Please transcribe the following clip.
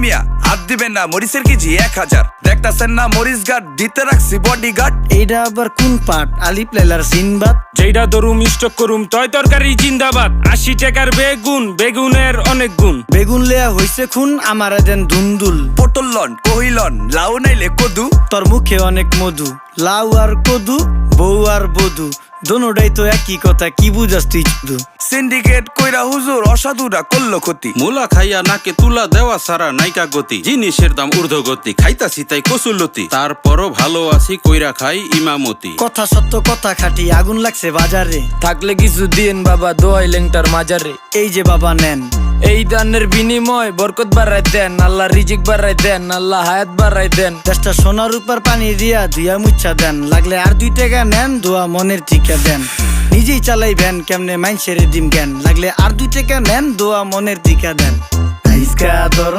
মিয়া হাত দিবেন না, মরিচের কেজি 1000। দেখতাছেন না মরিচ গার্ড দিতে রাখছি বডি গার্ড। এইটা আবার কোন পাট? আলিপ লাইলার সিনবাদ। যেইটা ধরুম স্টক করুম তয় তরকারি জিন্দাবাদ। 80 টাকার বেগুন, বেগুনের অনেক গুণ। বেগুন লেয়া হইছে খুন, আমারে দেন ধুন্দুল। পটল লন, কহিলন, লাউ নাইলে কদু। তোর মুখে অনেক মধু, লাউ আর কদু, বউ আর বধু, দোনোটাই তো একই কথা, কি বুঝাস তুই শুধু? সিন্ডিকেট কইরা হুজুর অসাধুরা করলো ক্ষতি। মুলা খাইয়া নাকে তুলা দেওয়া সারা নাইকা গতি। জিনিসের দাম ঊর্ধ্বগতি, খাইতাছি তাই কসুলতি। তারপরও ভালো আছি কইরা খাই ইমামতি। কথা সত্য কথা খাটি, আগুন লাগছে বাজারে। থাকলে কিছু দিয়েন বাবা, দোয়াই লেংটার মাজারে। এই যে বাবা নেন, এই দানের বিনিময় বরকত বাড়াই দেন, আল্লাহ রিজিক বাড়াই দেন, আল্লাহ হায়াত বাড়াই দেন। দেশটা সোনার উপর পানি দিয়া ধুইয়া মুচ্ছা দেন। লাগলে আর 2 টাকা নেন, দোয়া মনের ঠিকা দেন। নিজেই চালাই ভ্যান, কেমনে মাইনসেরে দিম জ্ঞান। লাগলে আর 2 টাকা নেন, দোয়া মনের ঠিকা দেন। আইসকা তোর